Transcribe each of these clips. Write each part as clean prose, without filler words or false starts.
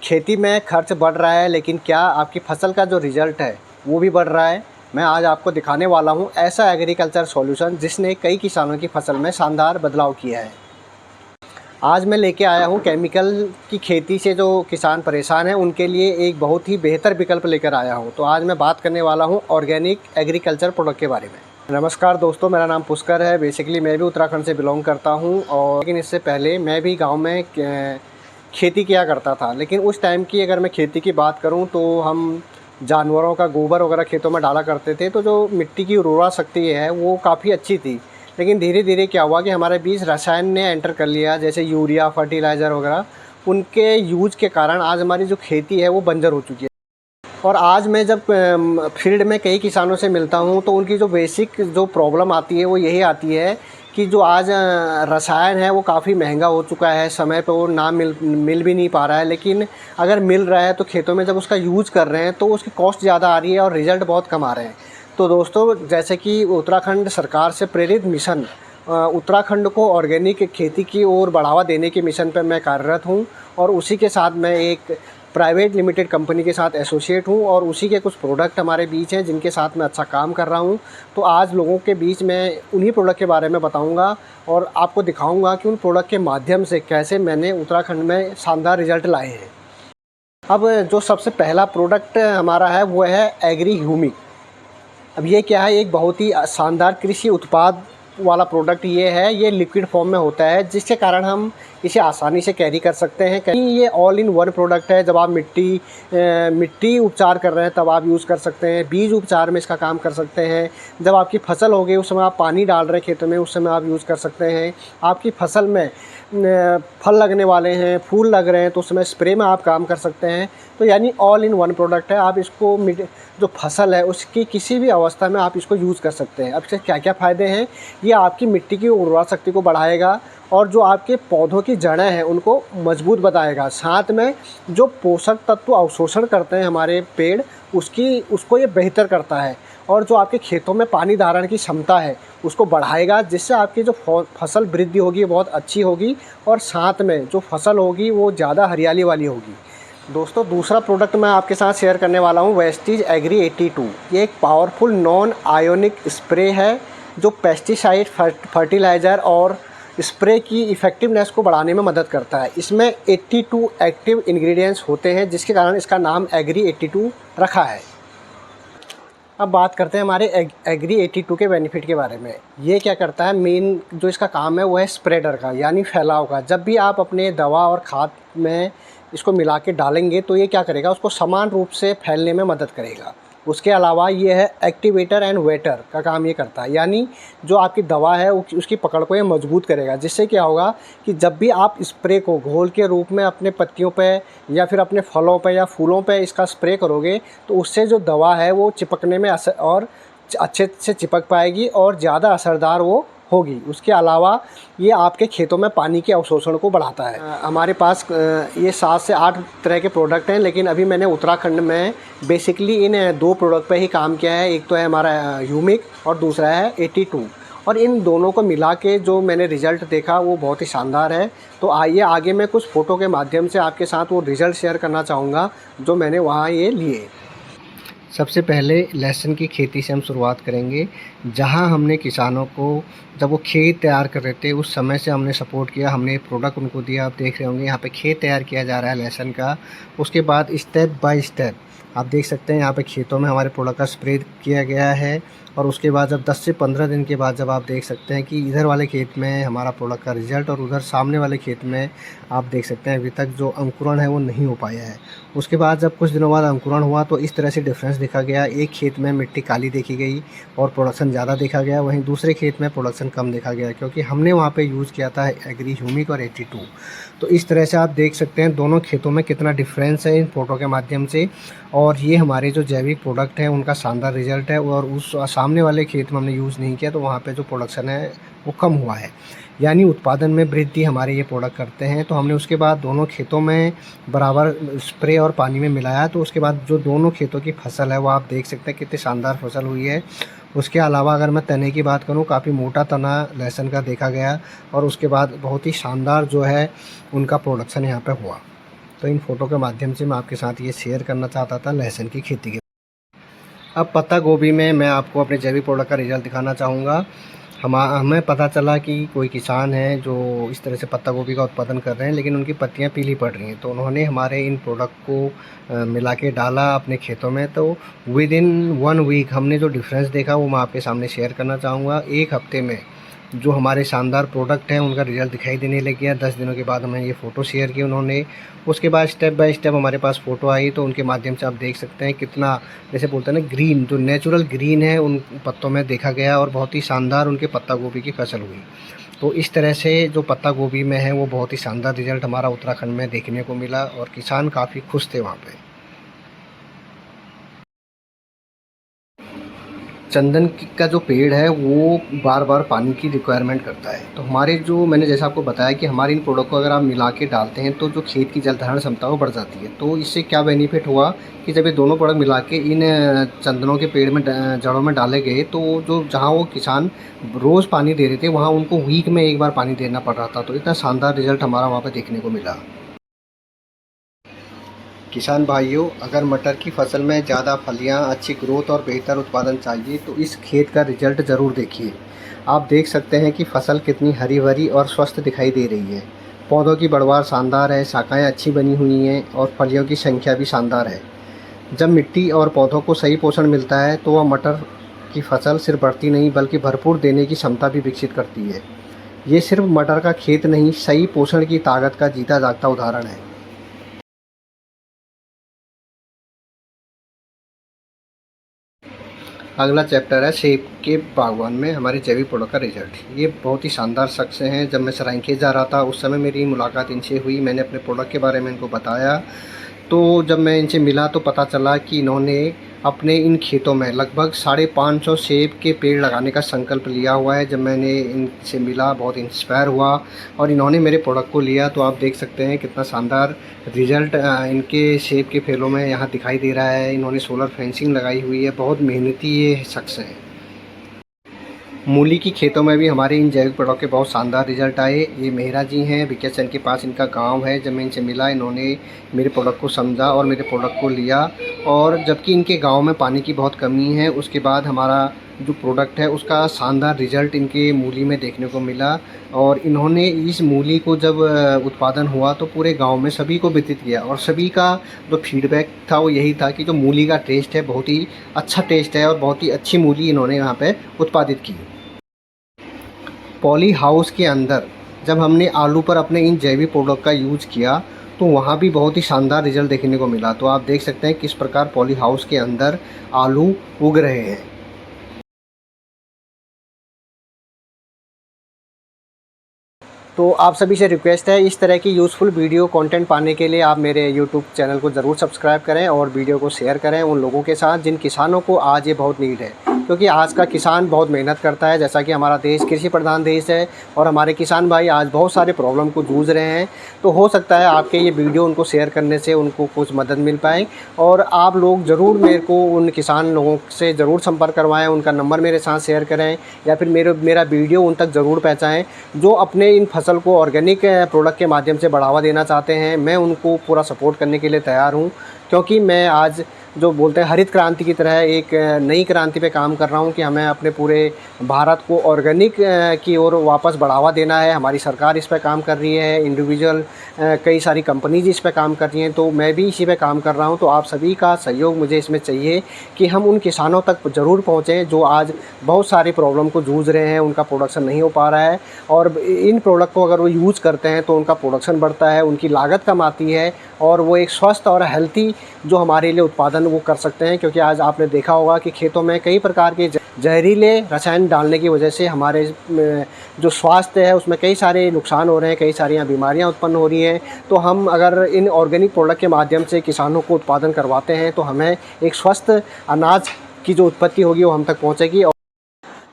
खेती में खर्च बढ़ रहा है, लेकिन क्या आपकी फसल का जो रिज़ल्ट है वो भी बढ़ रहा है? मैं आज आपको दिखाने वाला हूँ ऐसा एग्रीकल्चर सॉल्यूशन जिसने कई किसानों की फसल में शानदार बदलाव किया है। आज मैं लेके आया हूँ केमिकल की खेती से जो किसान परेशान हैं उनके लिए एक बहुत ही बेहतर विकल्प लेकर आया हूँ। तो आज मैं बात करने वाला हूँ ऑर्गेनिक एग्रीकल्चर प्रोडक्ट के बारे में। नमस्कार दोस्तों, मेरा नाम पुष्कर है। बेसिकली मैं भी उत्तराखंड से बिलोंग करता हूँ, और लेकिन इससे पहले मैं भी गाँव में खेती किया करता था। लेकिन उस टाइम की अगर मैं खेती की बात करूं तो हम जानवरों का गोबर वगैरह खेतों में डाला करते थे, तो जो मिट्टी की उर्वरा शक्ति है वो काफ़ी अच्छी थी। लेकिन धीरे धीरे क्या हुआ कि हमारे बीच रसायन ने एंटर कर लिया, जैसे यूरिया, फर्टिलाइज़र वगैरह। उनके यूज के कारण आज हमारी जो खेती है वो बंजर हो चुकी है। और आज मैं जब फील्ड में कई किसानों से मिलता हूँ तो उनकी जो बेसिक जो प्रॉब्लम आती है वो यही आती है कि जो आज रसायन है वो काफ़ी महंगा हो चुका है, समय पे वो ना मिल भी नहीं पा रहा है। लेकिन अगर मिल रहा है तो खेतों में जब उसका यूज़ कर रहे हैं तो उसकी कॉस्ट ज़्यादा आ रही है और रिज़ल्ट बहुत कम आ रहे हैं। तो दोस्तों, जैसे कि उत्तराखंड सरकार से प्रेरित मिशन उत्तराखंड को ऑर्गेनिक खेती की ओर बढ़ावा देने के मिशन पर मैं कार्यरत हूँ, और उसी के साथ मैं एक प्राइवेट लिमिटेड कंपनी के साथ एसोसिएट हूँ, और उसी के कुछ प्रोडक्ट हमारे बीच हैं जिनके साथ मैं अच्छा काम कर रहा हूँ। तो आज लोगों के बीच मैं उन्हीं प्रोडक्ट के बारे में बताऊँगा और आपको दिखाऊँगा कि उन प्रोडक्ट के माध्यम से कैसे मैंने उत्तराखंड में शानदार रिज़ल्ट लाए हैं। अब जो सबसे पहला प्रोडक्ट हमारा है वो है एग्री ह्यूमिक। अब ये क्या है, एक बहुत ही शानदार कृषि उत्पाद वाला प्रोडक्ट ये है। ये लिक्विड फॉर्म में होता है जिसके कारण हम इसे आसानी से कैरी कर सकते हैं। ये ऑल इन वन प्रोडक्ट है। जब आप मिट्टी उपचार कर रहे हैं तब आप यूज़ कर सकते हैं, बीज उपचार में इसका काम कर सकते हैं, जब आपकी फसल हो गई उस समय आप पानी डाल रहे हैं खेतों में उस समय आप यूज़ कर सकते हैं, आपकी फसल में फल लगने वाले हैं, फूल लग रहे हैं तो उस समय स्प्रे में आप काम कर सकते हैं। तो यानी ऑल इन वन प्रोडक्ट है। आप इसको जो फसल है उसकी किसी भी अवस्था में आप इसको यूज़ कर सकते हैं। अब इसके क्या क्या फ़ायदे हैं, ये आपकी मिट्टी की उर्वरा शक्ति को बढ़ाएगा, और जो आपके पौधों की जड़ें हैं उनको मजबूत बनाएगा। साथ में जो पोषक तत्व अवशोषण करते हैं हमारे पेड़, उसको ये बेहतर करता है, और जो आपके खेतों में पानी धारण की क्षमता है उसको बढ़ाएगा, जिससे आपकी जो फसल वृद्धि होगी बहुत अच्छी होगी, और साथ में जो फसल होगी वो ज़्यादा हरियाली वाली होगी। दोस्तों, दूसरा प्रोडक्ट मैं आपके साथ शेयर करने वाला हूँ वेस्टीज एग्री 82। ये एक पावरफुल नॉन आयोनिक स्प्रे है जो पेस्टिसाइड, फर्टिलाइज़र और स्प्रे की इफ़ेक्टिवनेस को बढ़ाने में मदद करता है। इसमें 82 एक्टिव इंग्रेडिएंट्स होते हैं जिसके कारण इसका नाम एग्री 82 रखा है। अब बात करते हैं हमारे एग्री 82 के बेनिफिट के बारे में। ये क्या करता है, मेन जो इसका काम है वो है स्प्रेडर का, यानी फैलाव का। जब भी आप अपने दवा और खाद में इसको मिला के डालेंगे तो ये क्या करेगा, उसको समान रूप से फैलने में मदद करेगा। उसके अलावा ये है एक्टिवेटर एंड वेटर का काम ये करता है, यानी जो आपकी दवा है उसकी पकड़ को ये मजबूत करेगा, जिससे क्या होगा कि जब भी आप स्प्रे को घोल के रूप में अपने पत्तियों पे या फिर अपने फलों पे या फूलों पे इसका स्प्रे करोगे तो उससे जो दवा है वो चिपकने में और अच्छे से चिपक पाएगी और ज़्यादा असरदार वो होगी। उसके अलावा ये आपके खेतों में पानी के अवशोषण को बढ़ाता है। हमारे पास ये 7 से 8 तरह के प्रोडक्ट हैं, लेकिन अभी मैंने उत्तराखंड में बेसिकली इन 2 प्रोडक्ट पे ही काम किया है। एक तो है हमारा ह्यूमिक और दूसरा है 82, और इन दोनों को मिला के जो मैंने रिज़ल्ट देखा वो बहुत ही शानदार है। तो आइए आगे मैं कुछ फ़ोटो के माध्यम से आपके साथ वो रिज़ल्ट शेयर करना चाहूँगा जो मैंने वहाँ ये लिए। सबसे पहले लहसुन की खेती से हम शुरुआत करेंगे, जहां हमने किसानों को जब वो खेत तैयार कर रहे थे उस समय से हमने सपोर्ट किया, हमने प्रोडक्ट उनको दिया। आप देख रहे होंगे यहाँ पे खेत तैयार किया जा रहा है लहसुन का। उसके बाद स्टेप बाय स्टेप आप देख सकते हैं यहाँ पे खेतों में हमारे प्रोडक्ट का स्प्रे किया गया है, और उसके बाद जब 10 से 15 दिन के बाद जब आप देख सकते हैं कि इधर वाले खेत में हमारा प्रोडक्ट का रिज़ल्ट और उधर सामने वाले खेत में आप देख सकते हैं अभी तक जो अंकुरण है वो नहीं हो पाया है। उसके बाद जब कुछ दिनों बाद अंकुरण हुआ तो इस तरह से डिफरेंस देखा गया। एक खेत में मिट्टी काली देखी गई और प्रोडक्शन ज़्यादा देखा गया, वहीं दूसरे खेत में प्रोडक्शन कम देखा गया, क्योंकि हमने वहाँ पे यूज़ किया था एग्री ह्यूमिक और 82। तो इस तरह से आप देख सकते हैं दोनों खेतों में कितना डिफरेंस है इन फोटो के माध्यम से। और ये हमारे जो जैविक प्रोडक्ट हैं उनका शानदार रिज़ल्ट है, और उस सामने वाले खेत में हमने यूज़ नहीं किया तो वहाँ पे जो प्रोडक्शन है वो कम हुआ है, यानी उत्पादन में वृद्धि हमारे ये प्रोडक्ट करते हैं। तो हमने उसके बाद दोनों खेतों में बराबर स्प्रे और पानी में मिलाया, तो उसके बाद जो दोनों खेतों की फसल है वो आप देख सकते हैं कितनी शानदार फसल हुई है। उसके अलावा अगर मैं तने की बात करूं, काफ़ी मोटा तना लहसुन का देखा गया, और उसके बाद बहुत ही शानदार जो है उनका प्रोडक्शन यहाँ पे हुआ। तो इन फ़ोटो के माध्यम से मैं आपके साथ ये शेयर करना चाहता था लहसुन की खेती के। अब पत्ता गोभी में मैं आपको अपने जैविक प्रोडक्ट का रिज़ल्ट दिखाना चाहूँगा। हमें पता चला कि कोई किसान है जो इस तरह से पत्ता गोभी का उत्पादन कर रहे हैं, लेकिन उनकी पत्तियां पीली पड़ रही हैं। तो उन्होंने हमारे इन प्रोडक्ट को मिला के डाला अपने खेतों में। तो विद इन 1 वीक हमने जो डिफरेंस देखा वो मैं आपके सामने शेयर करना चाहूँगा। 1 हफ्ते में जो हमारे शानदार प्रोडक्ट हैं उनका रिज़ल्ट दिखाई देने लग गया। 10 दिनों के बाद हमें ये फ़ोटो शेयर की उन्होंने। उसके बाद स्टेप बाय स्टेप हमारे पास फ़ोटो आई, तो उनके माध्यम से आप देख सकते हैं कितना, जैसे बोलते हैं ना, ग्रीन, जो नेचुरल ग्रीन है उन पत्तों में देखा गया और बहुत ही शानदार उनके पत्ता गोभी की फसल हुई। तो इस तरह से जो पत्ता गोभी में है वो बहुत ही शानदार रिज़ल्ट हमारा उत्तराखंड में देखने को मिला और किसान काफ़ी खुश थे वहाँ पे। चंदन का जो पेड़ है वो बार बार पानी की रिक्वायरमेंट करता है। तो हमारे जो, मैंने जैसा आपको बताया कि हमारे इन प्रोडक्ट को अगर आप मिला के डालते हैं तो जो खेत की जल धारण क्षमता वो बढ़ जाती है। तो इससे क्या बेनिफिट हुआ कि जब ये दोनों प्रोडक्ट मिला के इन चंदनों के पेड़ में जड़ों में डाले गए, तो जो जहाँ वो किसान रोज़ पानी दे रहे थे वहाँ उनको वीक में एक बार पानी देना पड़ रहा था। तो इतना शानदार रिज़ल्ट हमारा वहाँ पर देखने को मिला। किसान भाइयों, अगर मटर की फसल में ज़्यादा फलियां, अच्छी ग्रोथ और बेहतर उत्पादन चाहिए तो इस खेत का रिजल्ट ज़रूर देखिए। आप देख सकते हैं कि फसल कितनी हरी भरी और स्वस्थ दिखाई दे रही है। पौधों की बढ़वार शानदार है, शाखाएं अच्छी बनी हुई हैं और फलियों की संख्या भी शानदार है। जब मिट्टी और पौधों को सही पोषण मिलता है तो वह मटर की फसल सिर्फ बढ़ती नहीं बल्कि भरपूर देने की क्षमता भी विकसित करती है। ये सिर्फ मटर का खेत नहीं, सही पोषण की ताकत का जीता जागता उदाहरण है। अगला चैप्टर है सेब के बागवान में हमारे जैविक प्रोडक्ट का रिजल्ट। ये बहुत ही शानदार शख्स हैं। जब मैं सराइकेला जा रहा था उस समय मेरी मुलाकात इनसे हुई। मैंने अपने प्रोडक्ट के बारे में इनको बताया। तो जब मैं इनसे मिला तो पता चला कि इन्होंने अपने इन खेतों में लगभग 550 सेब के पेड़ लगाने का संकल्प लिया हुआ है। जब मैंने इनसे मिला बहुत इंस्पायर हुआ और इन्होंने मेरे प्रोडक्ट को लिया। तो आप देख सकते हैं कितना शानदार रिज़ल्ट इनके सेब के पेड़ों में यहाँ दिखाई दे रहा है। इन्होंने सोलर फेंसिंग लगाई हुई है। बहुत मेहनती ये शख्स हैं। मूली की खेतों में भी हमारे इन जैविक प्रोडक्ट के बहुत शानदार रिजल्ट आए। ये मेहरा जी हैं, विकेशन के पास इनका गांव है। जब मैं इनसे मिला इन्होंने मेरे प्रोडक्ट को समझा और मेरे प्रोडक्ट को लिया। और जबकि इनके गांव में पानी की बहुत कमी है, उसके बाद हमारा जो प्रोडक्ट है उसका शानदार रिजल्ट इनके मूली में देखने को मिला। और इन्होंने इस मूली को जब उत्पादन हुआ तो पूरे गांव में सभी को वितरित किया और सभी का जो फीडबैक था वो यही था कि जो मूली का टेस्ट है बहुत ही अच्छा टेस्ट है और बहुत ही अच्छी मूली इन्होंने यहाँ पे उत्पादित की। पॉली हाउस के अंदर जब हमने आलू पर अपने इन जैविक प्रोडक्ट का यूज़ किया तो वहाँ भी बहुत ही शानदार रिजल्ट देखने को मिला। तो आप देख सकते हैं किस प्रकार पॉली हाउस के अंदर आलू उग रहे हैं। तो आप सभी से रिक्वेस्ट है, इस तरह की यूज़फुल वीडियो कंटेंट पाने के लिए आप मेरे यूट्यूब चैनल को ज़रूर सब्सक्राइब करें और वीडियो को शेयर करें उन लोगों के साथ जिन किसानों को आज ये बहुत नीड है। क्योंकि आज का किसान बहुत मेहनत करता है। जैसा कि हमारा देश कृषि प्रधान देश है और हमारे किसान भाई आज बहुत सारे प्रॉब्लम को जूझ रहे हैं। तो हो सकता है आपके ये वीडियो उनको शेयर करने से उनको कुछ मदद मिल पाए। और आप लोग ज़रूर मेरे को उन किसान लोगों से ज़रूर संपर्क करवाएं, उनका नंबर मेरे साथ शेयर करें या फिर मेरा वीडियो उन तक ज़रूर पहुँचाएँ जो अपने इन फसल को ऑर्गेनिक प्रोडक्ट के माध्यम से बढ़ावा देना चाहते हैं। मैं उनको पूरा सपोर्ट करने के लिए तैयार हूँ, क्योंकि मैं आज जो बोलते हैं हरित क्रांति की तरह एक नई क्रांति पे काम कर रहा हूँ कि हमें अपने पूरे भारत को ऑर्गेनिक की ओर वापस बढ़ावा देना है। हमारी सरकार इस पे काम कर रही है, इंडिविजुअल कई सारी कंपनीज इस पे काम कर रही हैं, तो मैं भी इसी पे काम कर रहा हूँ। तो आप सभी का सहयोग मुझे इसमें चाहिए कि हम उन किसानों तक ज़रूर पहुँचें जो आज बहुत सारी प्रॉब्लम को जूझ रहे हैं, उनका प्रोडक्शन नहीं हो पा रहा है। और इन प्रोडक्ट को अगर वो यूज़ करते हैं तो उनका प्रोडक्शन बढ़ता है, उनकी लागत कम आती है और वो एक स्वस्थ और हेल्थी जो हमारे लिए उत्पादन वो कर सकते हैं। क्योंकि आज आपने देखा होगा कि खेतों में कई प्रकार के जहरीले रसायन डालने की वजह से हमारे जो स्वास्थ्य है उसमें कई सारे नुकसान हो रहे हैं, कई सारी बीमारियां उत्पन्न हो रही हैं। तो हम अगर इन ऑर्गेनिक प्रोडक्ट के माध्यम से किसानों को उत्पादन करवाते हैं तो हमें एक स्वस्थ अनाज की जो उत्पत्ति होगी वो हम तक पहुँचेगी।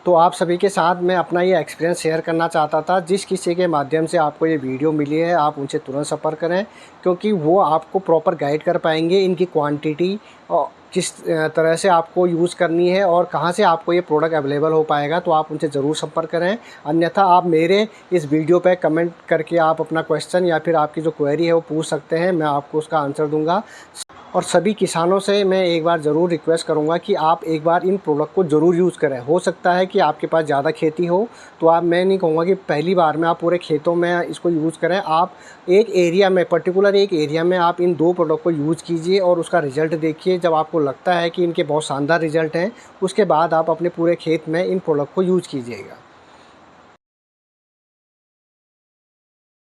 तो आप सभी के साथ मैं अपना ये एक्सपीरियंस शेयर करना चाहता था। जिस किसी के माध्यम से आपको ये वीडियो मिली है, आप उनसे तुरंत संपर्क करें, क्योंकि वो आपको प्रॉपर गाइड कर पाएंगे इनकी क्वांटिटी और किस तरह से आपको यूज़ करनी है और कहाँ से आपको ये प्रोडक्ट अवेलेबल हो पाएगा। तो आप उनसे ज़रूर संपर्क करें। अन्यथा आप मेरे इस वीडियो पे कमेंट करके आप अपना क्वेश्चन या फिर आपकी जो क्वेरी है वो पूछ सकते हैं, मैं आपको उसका आंसर दूँगा। और सभी किसानों से मैं एक बार ज़रूर रिक्वेस्ट करूंगा कि आप एक बार इन प्रोडक्ट को ज़रूर यूज़ करें। हो सकता है कि आपके पास ज़्यादा खेती हो, तो आप, मैं नहीं कहूँगा कि पहली बार में आप पूरे खेतों में इसको यूज़ करें। आप एक एरिया में, पर्टिकुलर एक एरिया में आप इन 2 प्रोडक्ट को यूज़ कीजिए और उसका रिज़ल्ट देखिए। जब आपको लगता है कि इनके बहुत शानदार रिज़ल्ट हैं, उसके बाद आप अपने पूरे खेत में इन प्रोडक्ट को यूज़ कीजिएगा।